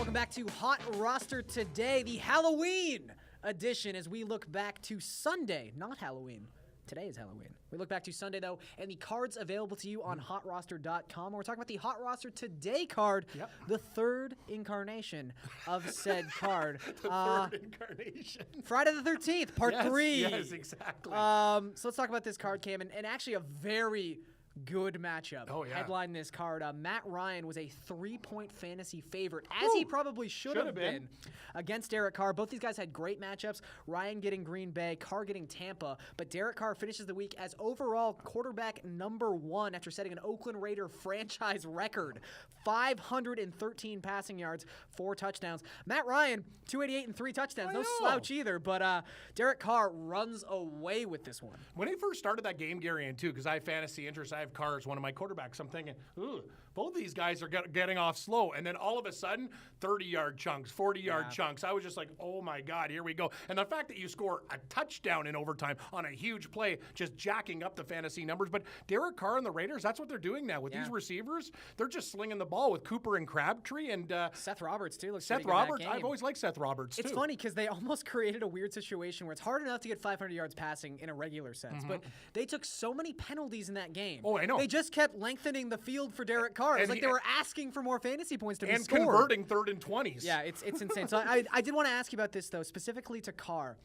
Welcome back to Hot Roster today, the Halloween edition, as we look back to Sunday, not Halloween. Today is Halloween. We look back to Sunday, though, and the cards available to you on HotRoster.com. We're talking about the Hot Roster Today card, the third incarnation of said card. The third incarnation. Friday the 13th, part 3. Yes, exactly. So let's talk about this card, Cam, and actually a very good matchup. Oh, yeah. Headline this card. Matt Ryan was a 3-point fantasy favorite, as he probably should have been, against Derek Carr. Both these guys had great matchups. Ryan getting Green Bay, Carr getting Tampa, but Derek Carr finishes the week as overall quarterback number 1 after setting an Oakland Raider franchise record. 513 passing yards, 4 touchdowns. Matt Ryan, 288 and 3 touchdowns. No slouch either, but Derek Carr runs away with this one. When he first started that game, Gary, and too, because I have fantasy interest, I have Carr as one of my quarterbacks. I'm thinking, ooh, both these guys are getting off slow. And then all of a sudden, 30-yard chunks, 40-yard chunks. I was just like, oh, my God, here we go. And the fact that you score a touchdown in overtime on a huge play, just jacking up the fantasy numbers. But Derek Carr and the Raiders, that's what they're doing now. With these receivers, they're just slinging the ball with Cooper and Crabtree. And Seth Roberts, too. Looks Seth Roberts, I've always liked Seth Roberts, too. It's funny because they almost created a weird situation where it's hard enough to get 500 yards passing in a regular sense. But they took so many penalties in that game. Oh, I know. They just kept lengthening the field for Derek Carr. It's like they were asking for more fantasy points to be scored. And converting 3rd and 20s. Yeah, it's insane. So I did want to ask you about this, though, specifically to Carr.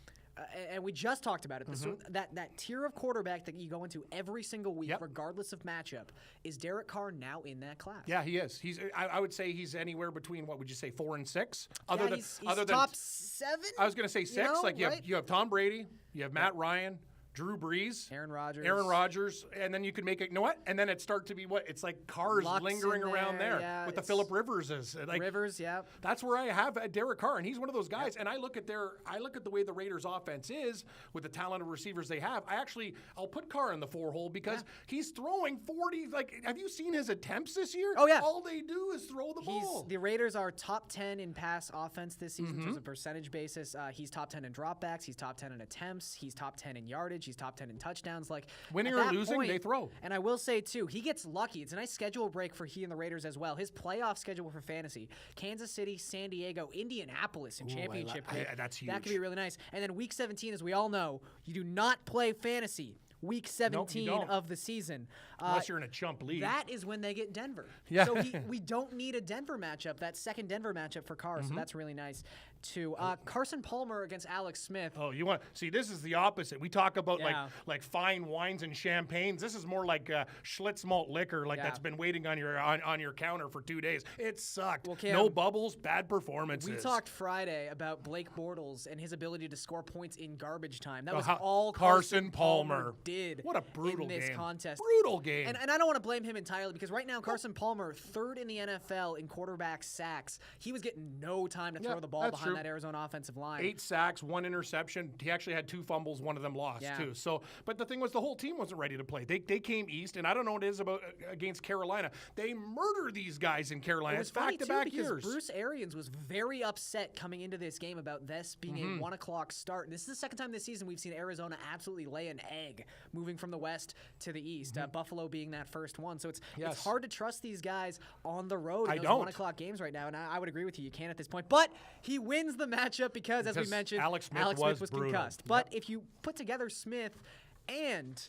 And we just talked about it. That tier of quarterback that you go into every single week, regardless of matchup, is Derek Carr now in that class? Yeah, he is. I would say he's anywhere between, what would you say, 4 and 6? He's top 7. I was going to say 6. You have Tom Brady, you have Matt Ryan, Drew Brees, Aaron Rodgers, and then you could make it. You know what? And then it start to be what? It's like Carr's lingering around there with the Phillip Riverses. Like, Rivers, that's where I have Derek Carr, and he's one of those guys. And I look at the way the Raiders' offense is with the talented receivers they have. I'll put Carr in the 4 hole because he's throwing 40. Like, have you seen his attempts this year? Oh yeah. All they do is throw the ball. The Raiders are top 10 in pass offense this season in terms of percentage basis. He's top 10 in dropbacks. He's top 10 in attempts. He's top 10 in yardage. He's top 10 in touchdowns. Like, winning or losing, they throw. And I will say, too, he gets lucky. It's a nice schedule break for he and the Raiders as well. His playoff schedule for fantasy: Kansas City, San Diego, Indianapolis in championship. That's huge. That could be really nice. And then week 17, as we all know, you do not play fantasy week 17 of the season. Unless you're in a chump league. That is when they get Denver. Yeah. So we don't need a Denver matchup, that second Denver matchup for Carr, so that's really nice too. Carson Palmer against Alex Smith. Oh, see, this is the opposite. We talk about like fine wines and champagnes. This is more like Schlitz malt liquor, that's been waiting on your counter for 2 days. It sucked. Well, Cam, no bubbles, bad performances. We talked Friday about Blake Bortles and his ability to score points in garbage time. That was all Carson Palmer did. What a brutal in this game. contest. Brutal game. And I don't want to blame him entirely because right now Carson Palmer, 3rd in the NFL in quarterback sacks. He was getting no time to throw the ball behind that Arizona offensive line. 8 sacks, 1 interception. He actually had 2 fumbles. One of them lost too. So, but the thing was, the whole team wasn't ready to play. They came east, and I don't know what it is about against Carolina. They murder these guys in Carolina. It's back-to-back years. Bruce Arians was very upset coming into this game about this being a 1 o'clock start. And this is the second time this season we've seen Arizona absolutely lay an egg, moving from the west to the east. Buffalo being that first one. So it's hard to trust these guys on the road in those 1 o'clock games right now. And I would agree with you. You can't at this point. But he wins the matchup because as we mentioned, Alex Smith was concussed. But if you put together Smith and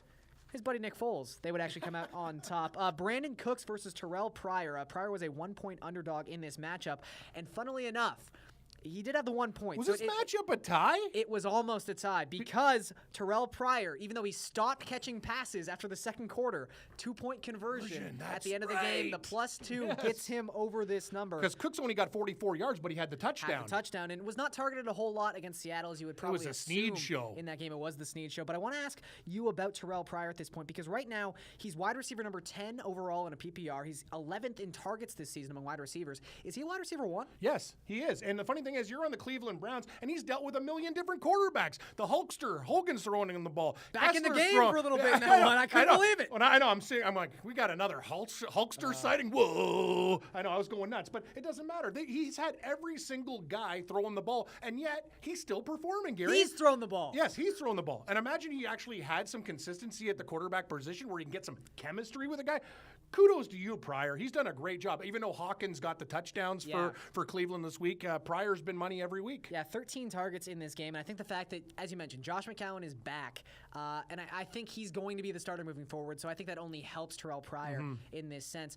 his buddy Nick Foles, they would actually come out on top. Brandon Cooks versus Terrell Pryor. Pryor was a 1-point underdog in this matchup. And funnily enough, he did have the 1 point. Was this matchup a tie? It was almost a tie because Terrell Pryor, even though he stopped catching passes after the second quarter, 2-point conversion at the end of the game. The +2 gets him over this number. Because Cooks only got 44 yards, but he had the touchdown. And was not targeted a whole lot against Seattle, as you would probably assume. It was a Snead show. In that game, it was the Snead show. But I want to ask you about Terrell Pryor at this point because right now he's wide receiver number 10 overall in a PPR. He's 11th in targets this season among wide receivers. Is he a wide receiver 1? Yes, he is. And the funny thing thing is, you're on the Cleveland Browns, and he's dealt with a million different quarterbacks. The Hulkster, Hogan's throwing him the ball. Back in the Kessler's game throwing, for a little bit now, and I couldn't believe it. When I know, I'm like, we got another Hulkster sighting. Whoa! I know, I was going nuts, but it doesn't matter. He's had every single guy throwing the ball, and yet he's still performing, Gary. He's thrown the ball. Yes, he's throwing the ball. And imagine he actually had some consistency at the quarterback position where he can get some chemistry with a guy. Kudos to you, Pryor. He's done a great job. Even though Hawkins got the touchdowns for Cleveland this week, Pryor's been money every week. Yeah, 13 targets in this game. And I think the fact that, as you mentioned, Josh McCown is back, and I think he's going to be the starter moving forward. So I think that only helps Terrell Pryor in this sense.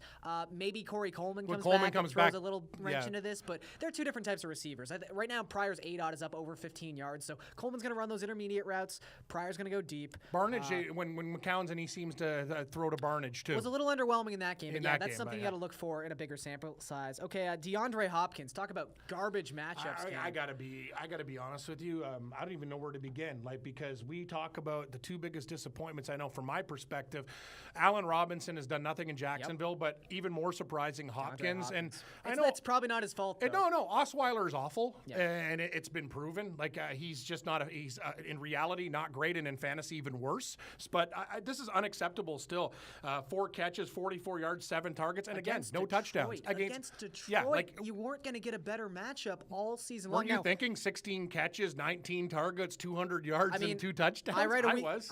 Maybe Corey Coleman comes back and throws a little wrench into this, but they're two different types of receivers. Right now, Pryor's ADOT is up over 15 yards, so Coleman's going to run those intermediate routes. Pryor's going to go deep. Barnage, when McCown's in, he seems to throw to Barnage, too. Was a little underwhelming in that game. That's something you got to look for in a bigger sample size. Okay, DeAndre Hopkins. Talk about garbage matchups. I gotta be honest with you. I don't even know where to begin. Because we talk about the two biggest disappointments. I know from my perspective, Allen Robinson has done nothing in Jacksonville, but even more surprising, Hopkins. And I know that's probably not his fault. No, Osweiler is awful, and it's been proven. He's just not. He's in reality not great, and in fantasy even worse. But this is unacceptable. Still, 4 catches, 44 yards, 7 targets, and again, no touchdowns. Against Detroit, you weren't going to get a better matchup all season long. Were you thinking 16 catches, 19 targets, 200 yards, and 2 touchdowns? I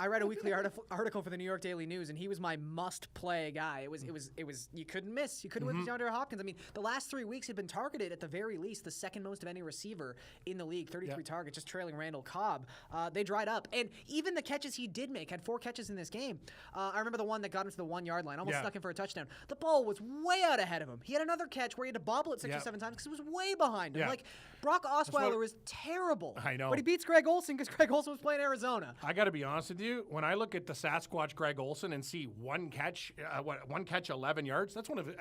read a weekly article for the New York Daily News, and he was my must-play guy. It was you couldn't miss. You couldn't with DeAndre Hopkins. I mean, the last 3 weeks have been targeted at the very least, the second most of any receiver in the league, 33 targets, just trailing Randall Cobb. They dried up, and even the catches he did make, had 4 catches in this game. I remember the one that got him to the 1-yard line, almost stuck him for a touchdown. The ball was way out ahead of him. He had another catch where he had to bobble it 6 or 7times because it was way behind him. Brock Osweiler is terrible. I know. But he beats Greg Olsen because Greg Olsen was playing Arizona. I got to be honest with you. When I look at the Sasquatch Greg Olsen and see one catch, 11 yards,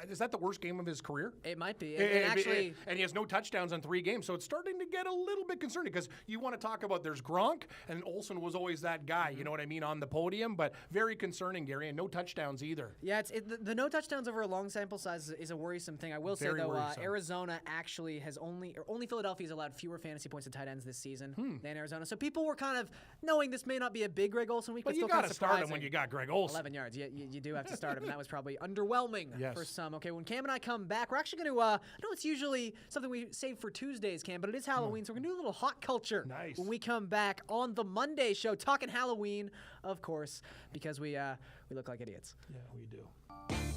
is that the worst game of his career? It might be. And he has no touchdowns in 3 games, so it's starting to get a little bit concerning because you want to talk about there's Gronk, and Olsen was always that guy, you know what I mean, on the podium, but very concerning, Gary, and no touchdowns either. Yeah, the no touchdowns over a long sample size is a worrisome thing. I will say, though, Arizona actually has only Philadelphia's allowed fewer fantasy points to tight ends this season than Arizona. So people were kind of knowing this may not be a big Greg Olsen week, but you got to start him when you got Greg Olsen. 11 yards. You do have to start him, and that was probably underwhelming for some. Okay, when Cam and I come back, we're actually going to, I know it's usually something we save for Tuesdays, Cam, but it is Halloween, so we're going to do a little hot culture when we come back on the Monday show, talking Halloween, of course, because we look like idiots. Yeah, we do.